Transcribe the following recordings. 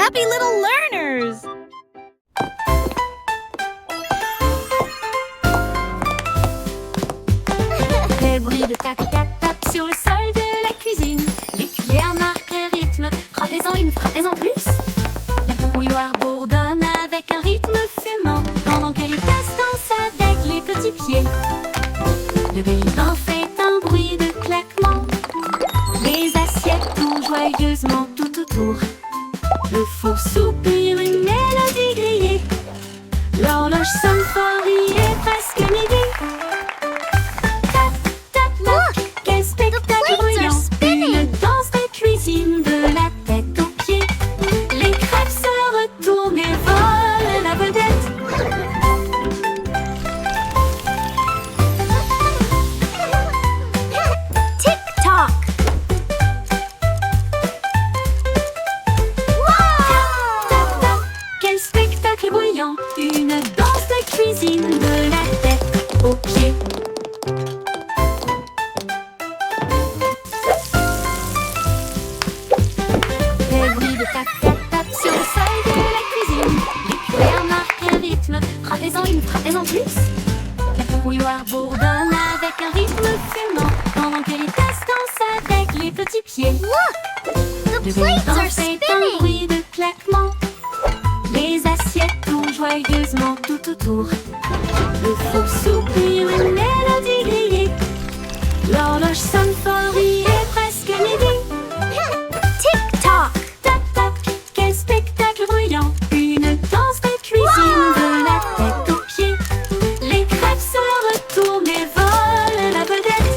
happy little learners! Les bruits de tac-tac-tac sur le sol de la cuisine. Les cuillères marquent le rythme. Frappez-en une, frappez-en plus. La bouilloire bourdonne avec un rythme fumant, pendant que les tasses dansent avec les petits pieds. Le bélican fait un bruit de claquement. Les assiettes tournent joyeusement tout autour. Le four soupire une mélodie grillée. L'horloge sonne fort, il est presque midi. Quel spectacle bruyant! Une danse de cuisine de la tête aux pieds. Les crêpes se retournent et volent la vedette. Tick-tock! Tac-tac, quel spectacle bruyant! Une danse de cuisine de la tête aux pieds. Les bruits de tac-tac-tac sur le sol de la cuisine. Les cuillères marquent un rythme. Frappez-en une, frappez-en plus. La bouilloire bourdonne avec un rythme fumant, pendant que les tasses dansent avec les petits pieds. Look! The Le plates bélican are fait un spinning! bruit de claquement. Les assiettes tournent joyeusement tout autour. Le four soupire une mélodie grillée. L'horloge sonne fort, il est presque midi. Tick-tock! Tac-tac, quel spectacle bruyant! Une danse de cuisine de la tête aux pieds. Les crêpes se retournent et volent la vedette.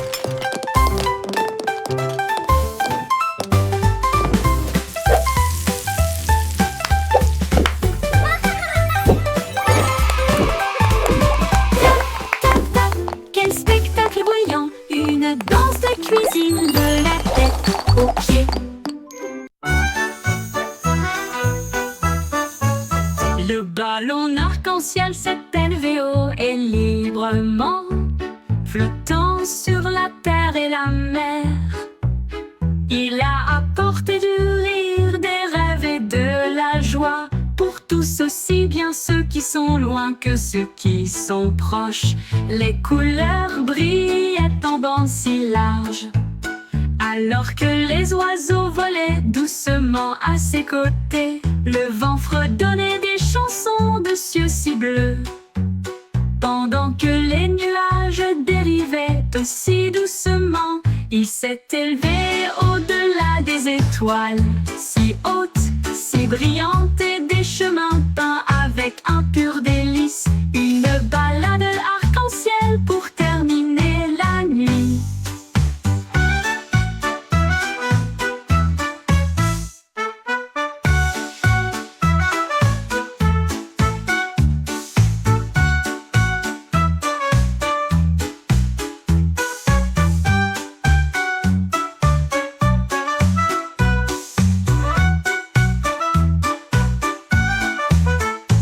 Tac-tac, quel spectacle bruyant! Une danse de cuisine de la tête aux pieds. Le ballon arc-en-ciel s'est élevé haut et librement, flottant sur la terre et la mer. Il a apporté du rire, des rêves et de la joie pour tous, aussi bien ceux qui sont loin que ceux qui sont proches. Les couleurs brillaient en bandes si larges, alors que les oiseaux volaient doucement à ses côtés. Le vent fredonnait des chansons de cieux si bleus, pendant que les nuages dérivaient aussi doucement. Il s'est élevé au-delà des étoiles, si hautes, si brillantes, et des chemins peints avec un pur délice. Une balade arc-en-ciel pour terminer la nuit.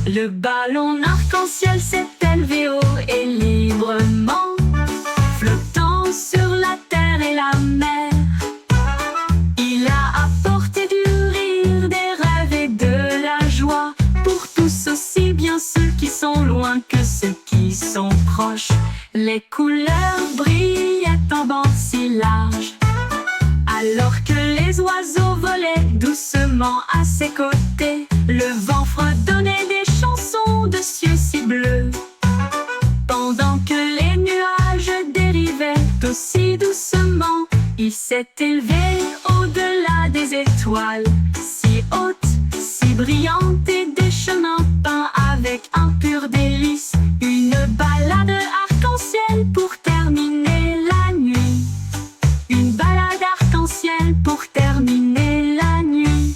Le ballon arc-en-ciel s'est élevé haut et librement, flottant sur la terre et la mer. Il a apporté du rire, des rêves et de la joie pour tous, aussi bien ceux qui sont loin que ceux qui sont proches. Les couleurs brillaient en bandes si larges, alors que les oiseaux volaient doucement à ses côtés. Le vent fredonnait des chansons de cieux si bleus, pendant que les nuages dérivaient aussi doucement. Il s'est élevé au-delà des étoiles, si hautes, si brillantes, et des chemins peints avec un pur délice. Une balade arc-en-ciel pour terminer la nuit. Une balade arc-en-ciel pour terminer la nuit.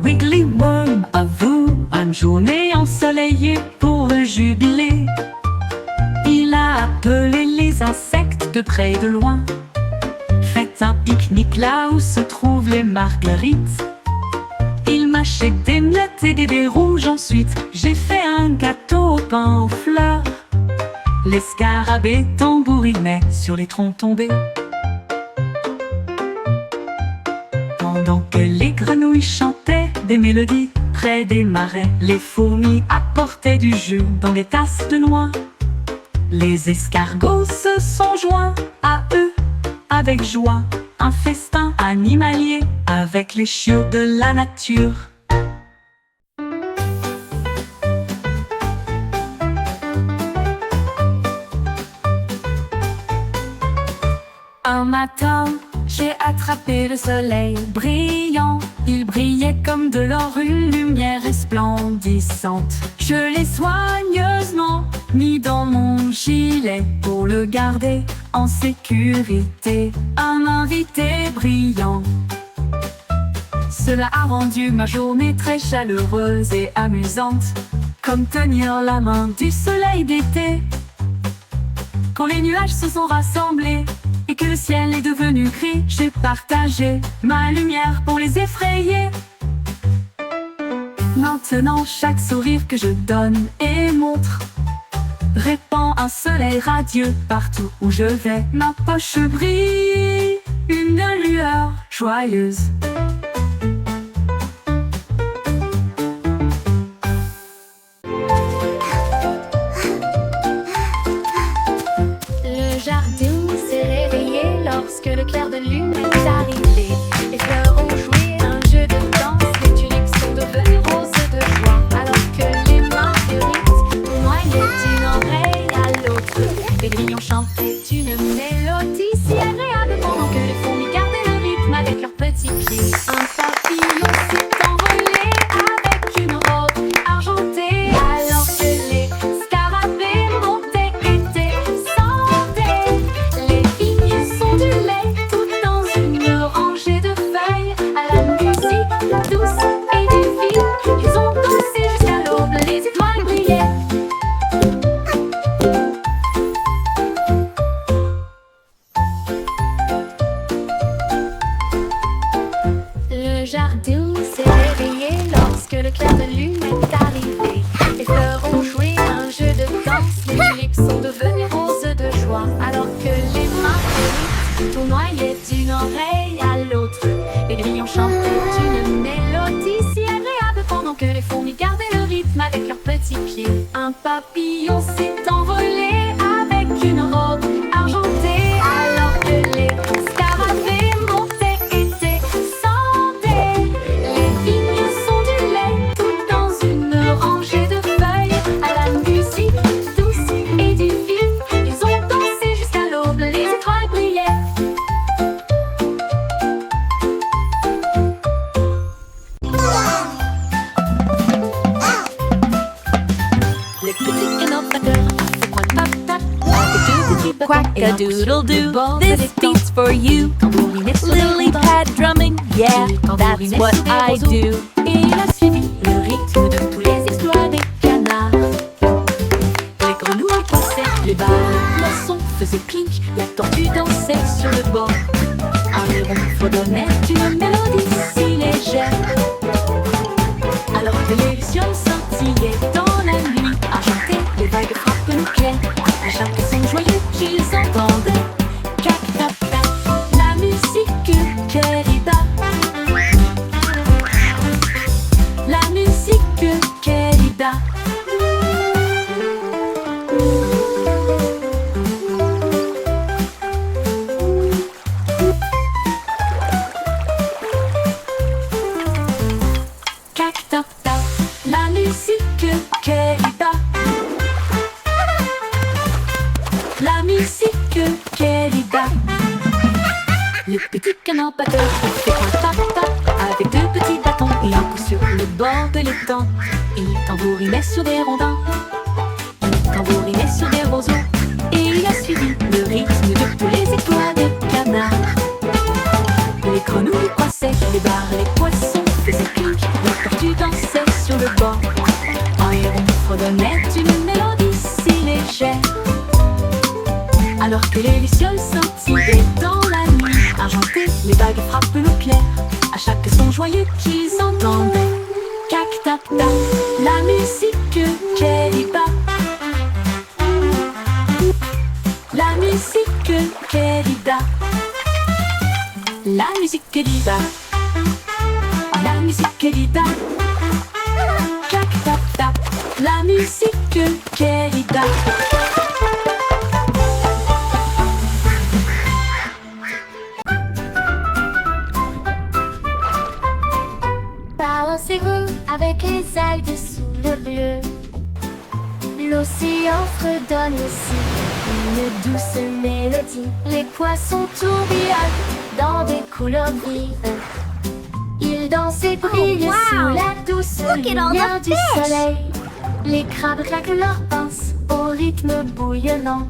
Wiggly Worm avoue une journée ensoleillée pour le jubilé. Il a appelé les insectes de près et de loin. Faites un pique-nique là où se trouvent les marguerites. Il mâchait des miettes et des baies rouges. Ensuite, j'ai fait un gâteau au pain aux fleurs. Les scarabées tambourinaient sur les troncs tombés. Pendant que les grenouilles chantaient des mélodies près des marais, les fourmis apportaient du jus dans des tasses de noix. Les escargots se sont joints à eux avec joie. Un festin animalier avec les chiots de la nature. Un matin, j'ai attrapé le soleil brillant. Il brillait comme de l'or, une lumière resplendissante. Je l'ai soigneusement mis dans mon gilet pour le garder en sécurité. Un invité brillant. Cela a rendu ma journée très chaleureuse et amusante, comme tenir la main du soleil d'été. Quand les nuages se sont rassemblés et que le ciel est devenu gris, j'ai partagé ma lumière pour les effrayer. Maintenant, chaque sourire que je donne et montre répand un soleil radieux partout où je vais. Ma poche brille, une lueur joyeuse. Le jardin s'est réveillé lorsque le clair de lune est arrivé. Les fleurs ont joué un jeu de danse, les tulipes sont devenues roses de joie, alors que les marguerites noyaient d'une oreille à l'autre. Les grillons chantaient une mélodie si agréable pendant que les fourmis gardaient le rythme avec leurs petits pieds. Un papillon s'est envolé avec une robe argentée, alors que les scarabées montaient et descendaient. Les vignes sont du lait tout dans une rangée de feuilles, à la musique douce et divine. Ils ont dansé jusqu'à l'aube, les étoiles brillaient. Le jardin s'est réveillé lorsque le clair de lune est arrivé. Les fleurs ont joué un jeu de danse, les tulipes sont devenues roses de joie, alors que les marguerites tournoyaient d'une oreille à l'autre. Les grillons chantaient une mélodie si agréable pendant que les fourmis gardaient le rythme avec leurs petits pieds. Un papillon s'est envolé avec une robe argentée, alors que les scarabées montaient et descendaient. Les vignes sont du lait tout dans une rangée de feuilles, à la musique douce et divine. Ils ont dansé jusqu'à l'aube, les étoiles brillaient. Les petits innovateurs se pointent patate avec deux petits bâtons et un coup sur le bord de This l'étang. beat's for you. Tambouriner sur les Lily rondins. pad drumming, yeah, that's Tambouriner what sur des I roseaux. do. Et il a suivi le rythme de tous les exploits des canards. Les grenouilles passaient, les balles, les poissons faisaient clink, la tortue dansait sur le bord. Un héron fredonnait une mélodie si légère, alors que les lucioles scintillaient dans la nuit argentée. Les vagues frappent le clair, les chats sont joyeux, qu'ils entendent cac tac tac, la musique querida. La musique querida. Cac tac tac, la musique querida. La musique querida. Le petit canard batteur fait un tac-tac avec deux petits bâtons et un coup sur le bord de l'étang. Il tambourinait sur des rondins, il tambourinait sur des roseaux, et il a suivi le rythme de tous les étoiles de canard. Les grenouilles passaient, les barres, les poissons faisaient clink, la tortue dansait sur le bord. Un héron fredonnait une mélodie si légère, alors que les lucioles scintillaient dans la nuit argentée. joyeux qu'ils entendent. Cac tac tac, la musique Keriba. La musique Keriba. La musique Keriba. La musique Keriba. Cac tac tac, la musique Keriba. Balancez-vous avec les algues sous le bleu. L'océan fredonne aussi une douce mélodie. Les poissons tourbillonnent dans des couleurs vives. Ils dansent et brillent wow. sous la douce Look at all lumière the du fish. soleil. Les crabes claquent leurs pinces au rythme bouillonnant.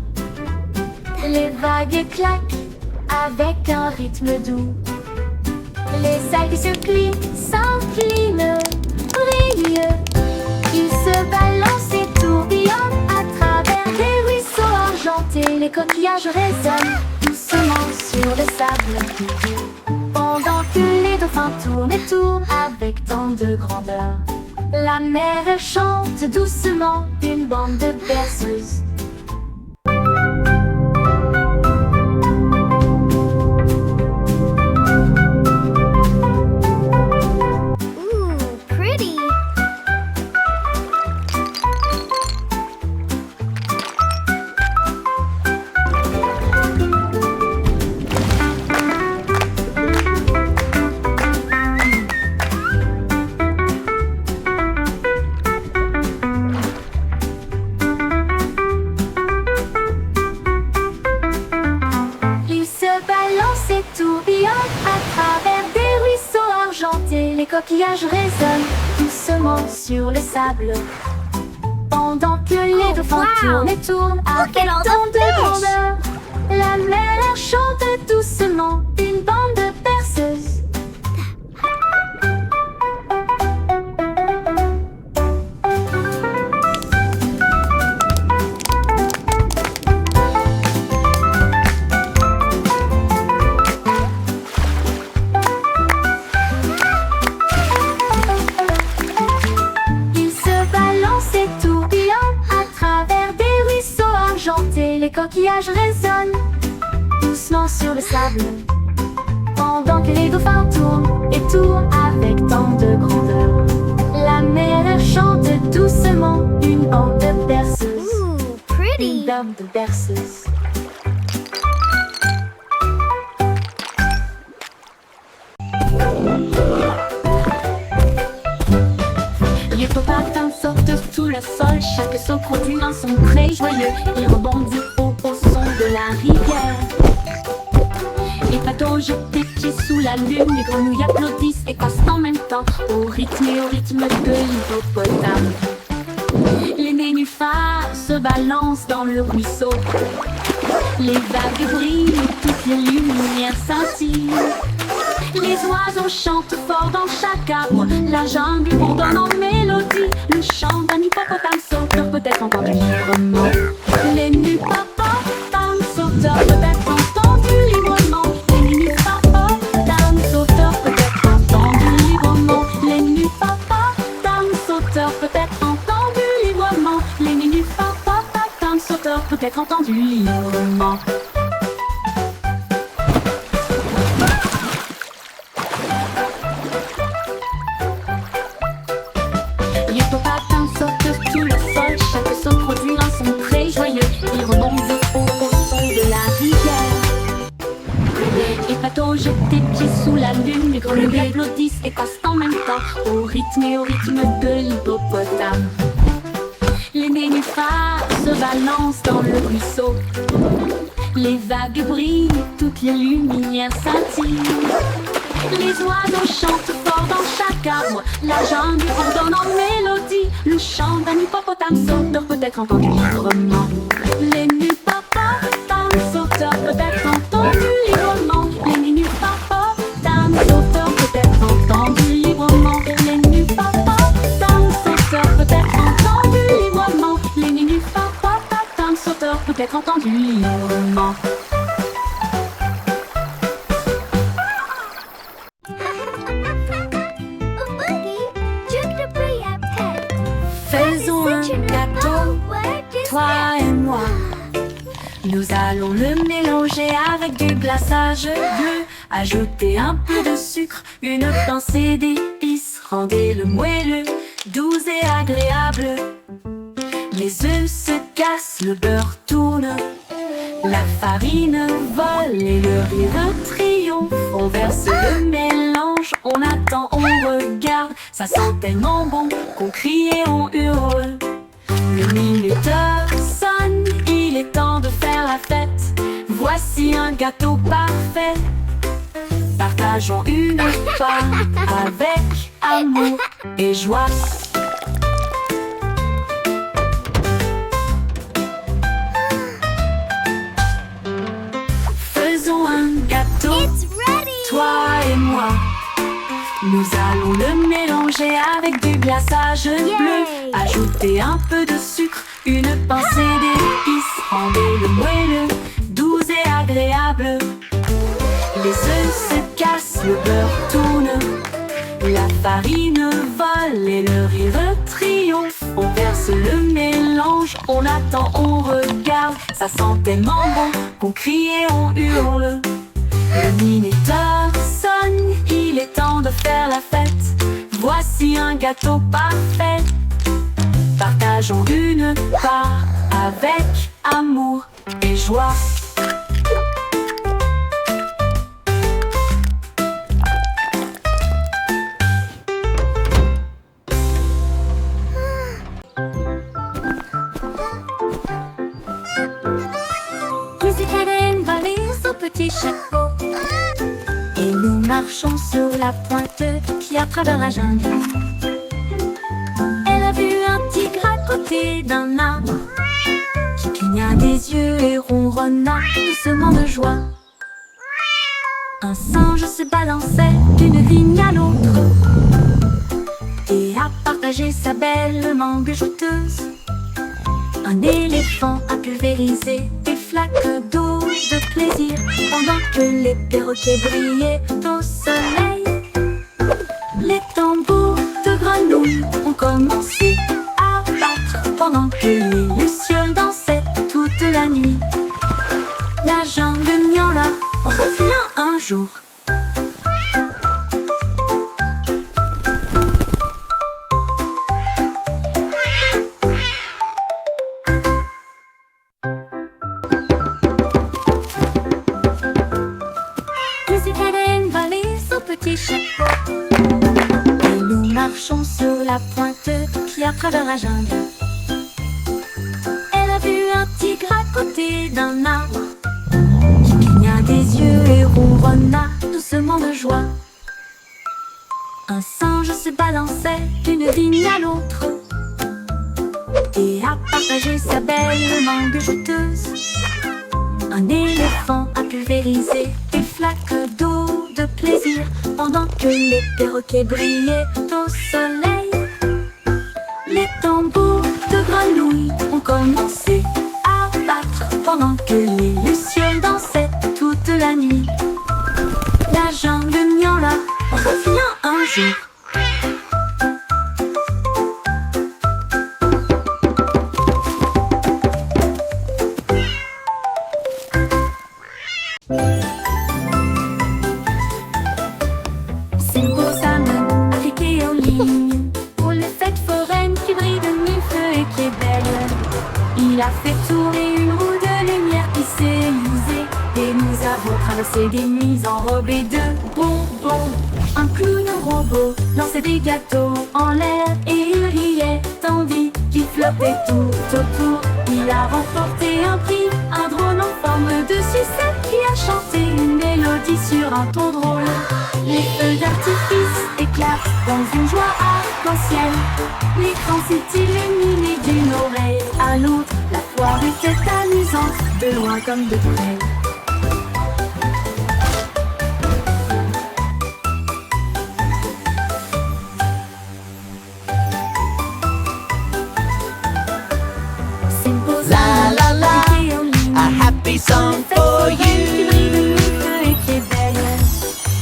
Les vagues claquent avec un rythme doux. Les algues se plient, s'inclinent, brillent. Ils se balancent et tourbillonnent à travers des ruisseaux argentés. Les coquillages résonnent doucement sur le sable, pendant que les dauphins tournent et tournent avec tant de grandeur. La mer chante doucement une bande de berceuses. Ooh, pretty. Ils se balancent et tourbillonnent à travers des ruisseaux argentés. Les coquillages résonnent doucement sur le sable, pendant que les dauphins wow. tournent et tournent avec at all the tant de fish. grandeur. La mer chante doucement une bande de berceuses. Ils se balancent et tourbillonnent à travers des ruisseaux argentés. Les coquillages résonnent doucement sur le sable, pendant que les dauphins tournent et tournent avec tant de grandeur. La mer chante doucement une bande de berceuses. Ooh, Une pretty. bande de berceuses. Les hippopotame sautent sous le sol, chaque saut produit un son très joyeux. Il rebondit au son de la rivière. Les patauges des pieds sous la lune, les grenouilles applaudissent et passent en même temps au rythme de l'hippopotame. Les nénuphars se balancent dans le ruisseau. Les vagues brillent, toutes les lumières scintillent. Les oiseaux chantent fort dans chaque arbre. La jungle bourdonne en mélodie. Le chant d'un hippopotame sauteur peut être entendu librement. Les hippopotames sauteurs peut être entendu librement. Les hippopotames sauteurs peut être entendu librement. Les hippopotames sauteurs peut être entendu librement. Les hippopotames sauteurs peut être entendu librement. Les hippopotames sautent sous le sol, chaque saut produit un son très joyeux. Ils rebondissent au son de la rivière. Les patauges des pieds sous la lune, les grenouilles applaudissent et passent en même temps au rythme de l'hippopotame. Les nénuphars se balancent dans le ruisseau. Les vagues brillent, toutes les lumières scintillent. Les oiseaux chantent fort dans chaque arbre. La jungle bourdonne en mélodie. Le chant d'un hippopotame sauteur peut être entendu librement. Les hippopotames sauteurs peut être entendu librement. Les hippopotames sauteurs peut être entendu librement. Les hippopotames sauteurs peut être entendu librement. Les hippopotames sauteurs peut être entendu librement. Nous allons le mélanger avec du glaçage bleu. Ajouter un peu de sucre, une pincée d'épices. Rendez-le moelleux, doux et agréable. Les œufs se cassent, le beurre tourne, la farine vole et le rire triomphe. On verse le mélange, on attend, on regarde. Ça sent tellement bon qu'on crie et on hurle. Le minuteur sonne, il est temps de faire la fête. Voici un gâteau parfait. Partageons une part avec amour et joie. Faisons un gâteau, It's ready! toi et moi. Nous allons le mélanger avec du glaçage bleu. Ajouter un peu de sucre, une pincée d'épices. Rendez-le moelleux, doux et agréable. Les œufs se cassent, le beurre tourne, la farine vole et le rire triomphe. On verse le mélange, on attend, on regarde. Ça sent tellement bon qu'on crie et on hurle. Le minuteur sonne, il est temps de faire la fête. Voici un gâteau parfait. Partageons une part avec amour et joie. Musique va les au petit chapeau. Et nous marchons sur la pointe qui à travers la jungle. Elle a vu un tigre à côté d'un arbre qui cligna des yeux et ronronna doucement de joie. Un singe se balançait d'une vigne à l'autre et a partagé sa belle mangue jouteuse. Un éléphant a pulvérisé des flaques d'eau de plaisir pendant que les perroquets brillaient au soleil. Les tambours de grenouilles ont commencé à battre pendant que les lucioles dansaient toute la nuit. La jungle miaula revient un jour. Petit chapeau. Et nous marchons sur la pointe qui à travers la jungle. Elle a vu un tigre à côté d'un arbre qui cligna des yeux et ronronna doucement de joie. Un singe se balançait d'une vigne à l'autre et a partagé sa belle mangue jouteuse. Un éléphant a pulvérisé des flaques d'eau de plaisir pendant que les perroquets brillaient au soleil. Les tambours de grenouilles ont commencé à battre pendant que les lucioles dansaient toute la nuit. La jungle miaula revient un jour. C'est beau ça me appliqué aux lignes pour les fêtes foraines qui brillent de mille feux et qui est belle. Il a fait tourner une roue de lumière qui s'est usée et nous avons traversé des nuits enrobées de bonbons. Un clown robot lançait des gâteaux en l'air et il riait tandis qu'il flottait tout autour. Il a remporté un prix, un drone en forme de sucette qui a chanté une mélodie sur un ton drôle. Les feux d'artifice éclatent dans une joie arc-en-ciel. L'écran s'est illuminé d'une oreille à l'autre. La foire était amusante, de loin comme de près. C'est beau ça, La la la, appliqué aux lignes. a happy song for you.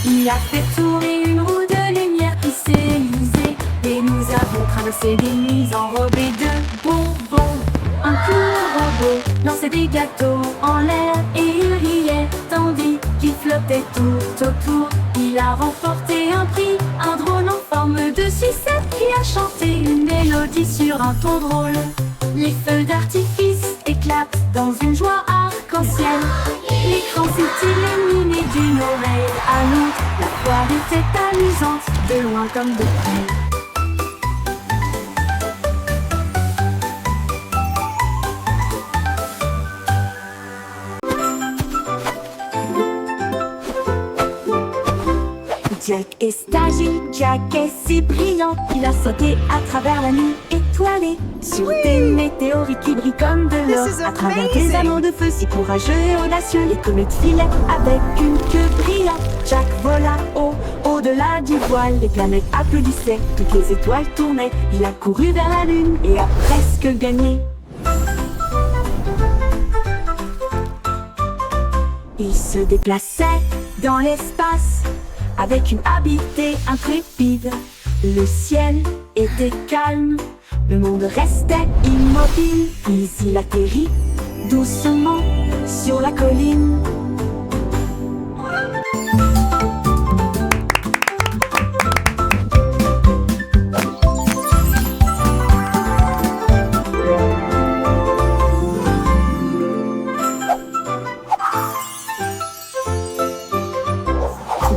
Il a fait tourner une roue de lumière qui s'est usée et nous avons traversé des nuits enrobées de bonbons. Un clown robot lançait des gâteaux en l'air et il riait tandis qu'il flottait tout autour. Il a remporté un prix, un drone en forme de sucette qui a chanté une mélodie sur un ton drôle. Les feux d'artifice éclatent dans une joie arc-en-ciel. L'écran s'est illuminé d'une oreille à l'autre. La foire était amusante, de loin comme de près. Jack est agile, Jack est si brillant, il a sauté à travers la nuit étoilée, sur des météorites qui brillent comme de l'or, à travers des anneaux de feu si courageux et audacieux. Les comètes filaient avec une queue brillante. Jack vola au-delà du voile, les planètes applaudissaient, toutes les étoiles tournaient. Il a couru vers la lune et a presque gagné. Il se déplaçait dans l'espace avec une habileté intrépide. Le ciel était calme, le monde restait immobile. Puis il atterrit doucement sur la colline.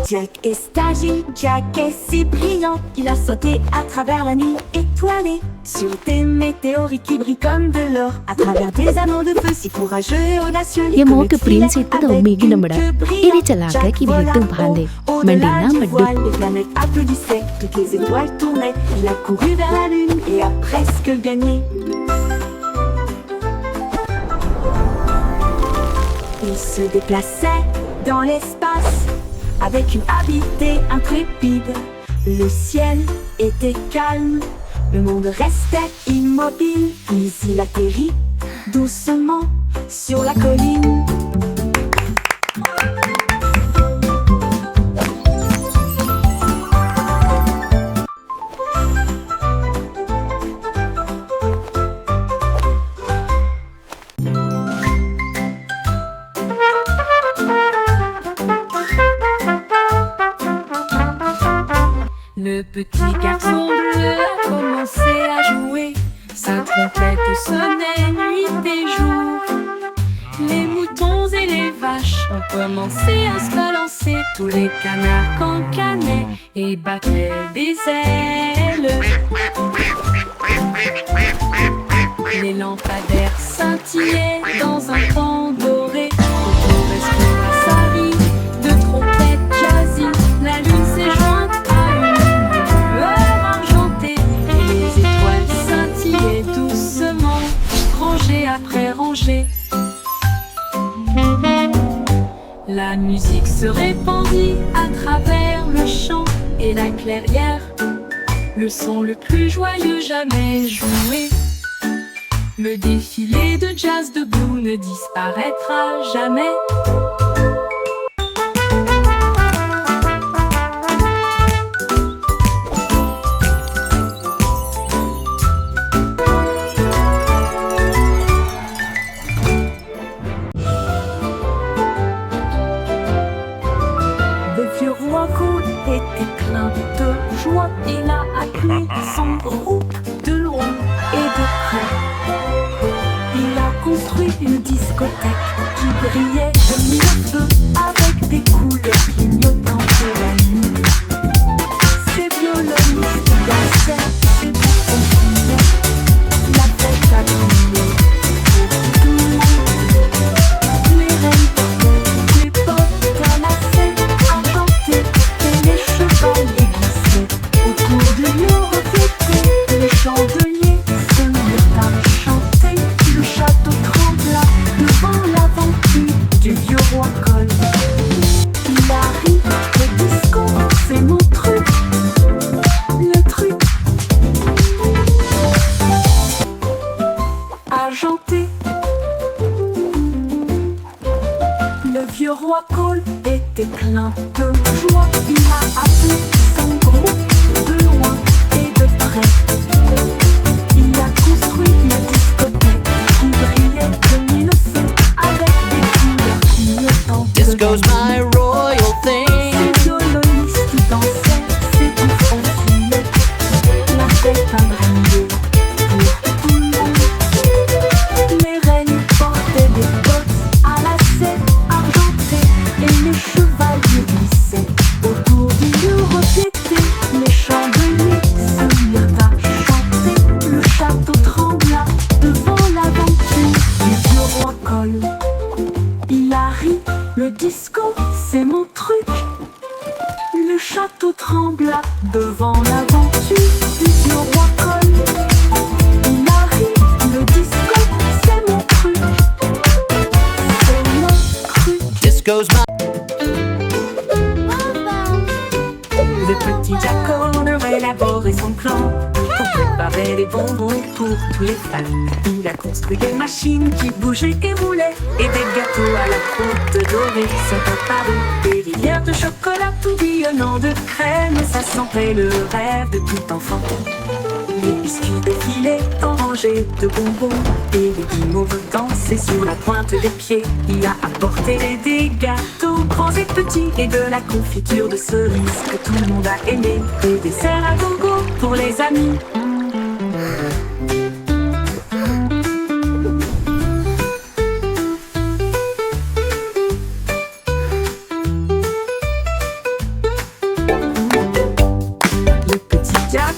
Jack est agile, Jack est si brillant, il a sauté à travers la nuit étoilée, sur des météorites qui brillent comme de l'or, à travers des anneaux de feu si courageux et audacieux. Les Yemoke comètes prince filaient itu daw avec migi une namada. queue Iri brillante. chalaka Jack ki vola bihitung bhande. au-delà Mandina du maddu. voile, les planètes applaudissaient, toutes les étoiles tournaient. Il a couru vers la lune et a presque gagné. Il se déplaçait dans l'espace avec une habileté intrépide. Le ciel était calme, le monde restait immobile. Puis il atterrit doucement sur la colline. Le petit garçon bleu a commencé à jouer. Sa trompette sonnait nuit et jour. Les moutons et les vaches ont commencé à se balancer. Tous les canards cancanaient et battaient des ailes. Les lampadaires scintillaient dans un temps doré. Autour restera sa vie de trompette jazzy. La lune s'est jointe à une lueur argentée et les étoiles scintillaient doucement, rangée après rangée. La musique se répandit à travers le champ et la clairière, le son le plus joyeux jamais joué. Le défilé de jazz de Blue ne disparaîtra jamais. Le vieux roi Cool était plein de joie. Il a appelé son groupe de loin et de près. Il a construit une discothèque qui brillait de mille feux avec des couleurs clignotantes de la nuit. Ses violonistes dansaient, ses boutons criaient. La fête a brillé pour tout le monde. Les reines portaient des bottes canassaient à chanter et les chevaliers glissaient. Autour du lion reflété, les chandeliers se mirent à chanter. Le château trembla devant l'aventure du vieux roi Cole. Il arrive, le disco, c'est mon truc. Le truc argenté. Le vieux roi Cole était plein de joie. Il a appelé son groupe de loin et de près. Il a construit une discothèque qui brillait de mille château trembla devant l'aventure du vieux roi Cole. Il arrive, le disco, c'est mon truc. C'est mon truc. Disco's my Le petit Jack aurait élaboré son plan pour préparer les bonbons pour tous les fans. Il a construit des machines qui bougeaient et roulaient, et des gâteaux à la croûte dorée sont apparus. Des rivières de chocolat tourbillonnant de crème, ça sentait le rêve de tout enfant. Les biscuits défilaient en rangées de bonbons, et les guimauves dansaient sur la pointe des pieds. Il a apporté des gâteaux grands et petits, et de la confiture de cerises que tout le monde a aimé. Des desserts à gogo pour les amis. Le petit Jack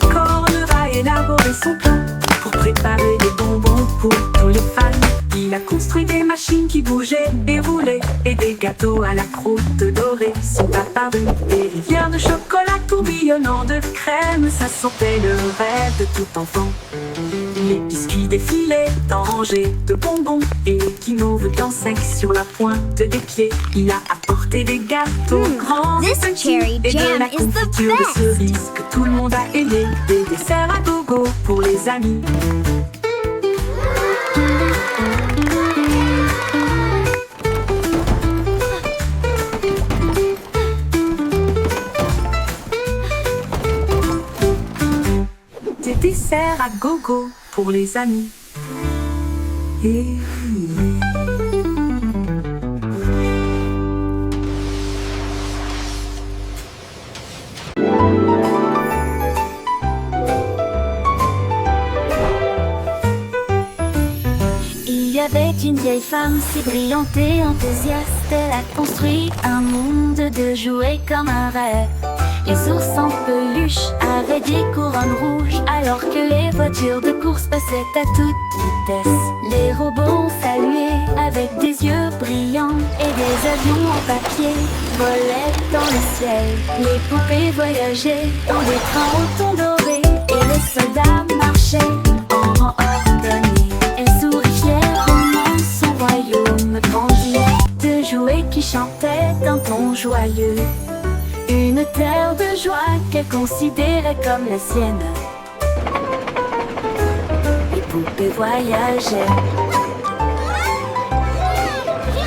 a élaboré son plan pour préparer des bonbons pour tous les fans. Il a construit des machines qui bougeaient et roulaient, et des gâteaux à la croûte dorée sont apparus. Des rivières de chocolat tourbillonnant de crème, ça sentait le rêve de tout enfant. Les biscuits défilaient en rangées de bonbons, et les guimauves dansaient sur la pointe des pieds. Il a apporté des gâteaux grands et This petits, cherry et de jam la is the confiture de best. cerises que tout le monde a aimé. Des desserts à gogo pour les amis. Des desserts à gogo pour les amis. Et... Il y avait une vieille femme si brillante et enthousiaste. Elle a construit un monde de jouets comme un rêve. Les ours en peluche avaient des couronnes rouges, alors que les voitures de course passaient à toute vitesse. Les robots ont salué avec des yeux brillants, et des avions en papier volaient dans le ciel. Les poupées voyageaient dans des trains au ton doré, et les soldats marchaient en rang ordonné. Elle sourit fièrement, son royaume grandit, de jouets qui chantaient d'un ton joyeux. Une terre de joie qu'elle considérait comme la sienne. Les poupées voyageaient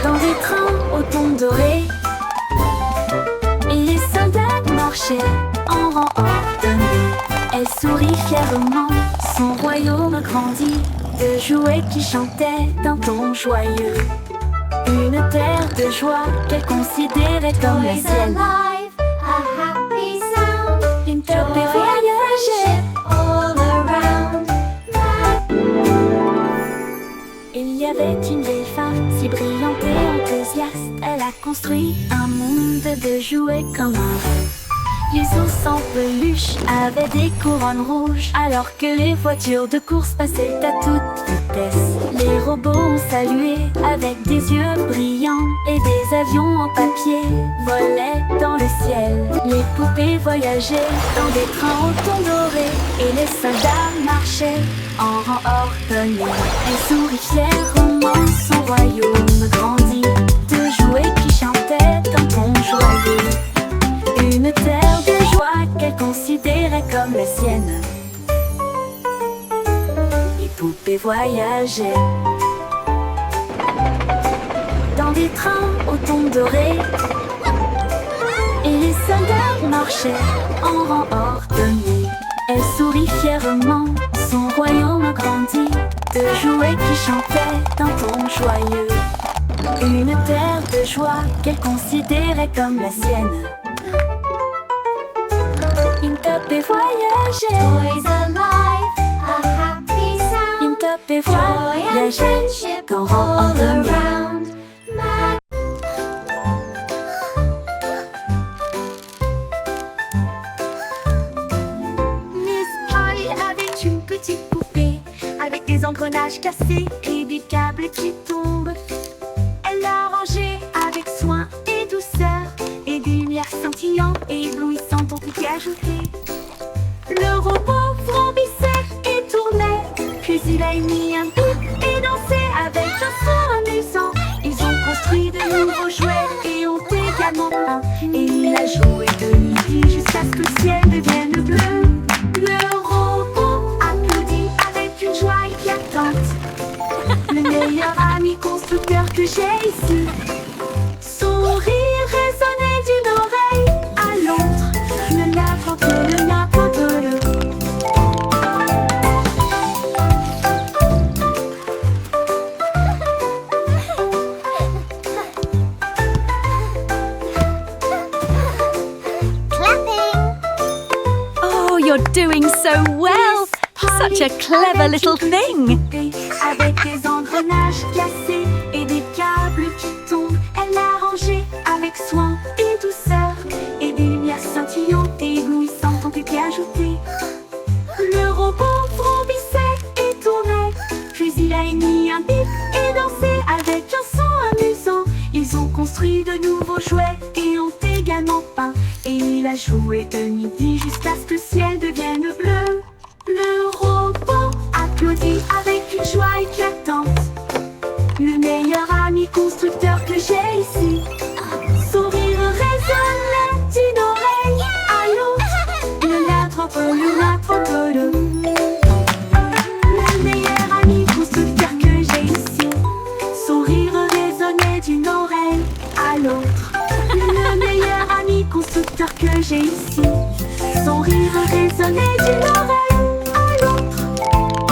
dans des trains au ton doré, et les soldats marchaient en rang ordonné. Elle sourit fièrement, son royaume grandit, de jouets qui chantaient d'un ton joyeux. Une terre de joie qu'elle considérait comme la sienne. A happy sound. Une poupée voyageait All around. Il y avait une vieille femme si brillante et enthousiaste. Elle a construit un monde de jouets comme un rêve. Les ours en peluche avaient des couronnes rouges, alors que les voitures de course passaient à toute vitesse. Les robots ont salué avec des yeux brillants, et des avions en papier volaient dans le ciel. Les poupées voyageaient dans des trains au ton doré, et les soldats marchaient en rang ordonné. Elle sourit fièrement, son royaume grandit, de jouets qui chantaient d'un ton joyeux. Une terre de joie qu'elle considérait comme la sienne. Les poupées voyageaient dans des trains au ton doré, et les soldats marchaient en rang ordonné. Elle sourit fièrement, son royaume grandit, de jouets qui chantaient d'un ton joyeux. Une terre de joie qu'elle considérait comme la sienne. Une poupée voyageait, Toys alive. A happy sound. une poupée Joy and voyageait friendship dans rang all ordonné. around. Miss Polly avait une petite poupée avec des engrenages cassés et des câbles qui tombent. Elle l'a rangée avec soin et douceur, et des lumières scintillantes et éblouissantes ajouter. Le robot vrombissait et tournait, puis il a émis un bip et dansé avec un son amusant. Ils ont construit de nouveaux jouets et ont également peint. Et il a joué de midi jusqu'à ce que le ciel devienne bleu. Le robot applaudit avec une joie éclatante. Le meilleur ami constructeur que j'ai ici. Son rire résonnait d'une oreille à l'autre. Le n'importe le. Clapping. Oh, you're doing so well! Such a clever little thing! Avec des engrenages cassés et des câbles qui tombent, elle l'a rangé avec soin et douceur. Et des lumières scintillantes et éblouissantes ont été ajoutées. Le robot vrombissait et tournait, puis il a émis un bip et dansé avec un son amusant. Ils ont construit de nouveaux jouets et ont également peint. Et il a joué de midi jusqu'à ce que le ciel devienne bleu. Le robot applaudit avec une joie éclatante. Le meilleur ami constructeur que j'ai ici. Son rire résonnait d'une oreille à l'autre. Le l'attrape-le. Le meilleur ami constructeur que j'ai ici. Son rire résonnait d'une oreille à l'autre. Le meilleur ami constructeur que j'ai ici. Son rire résonnait d'une oreille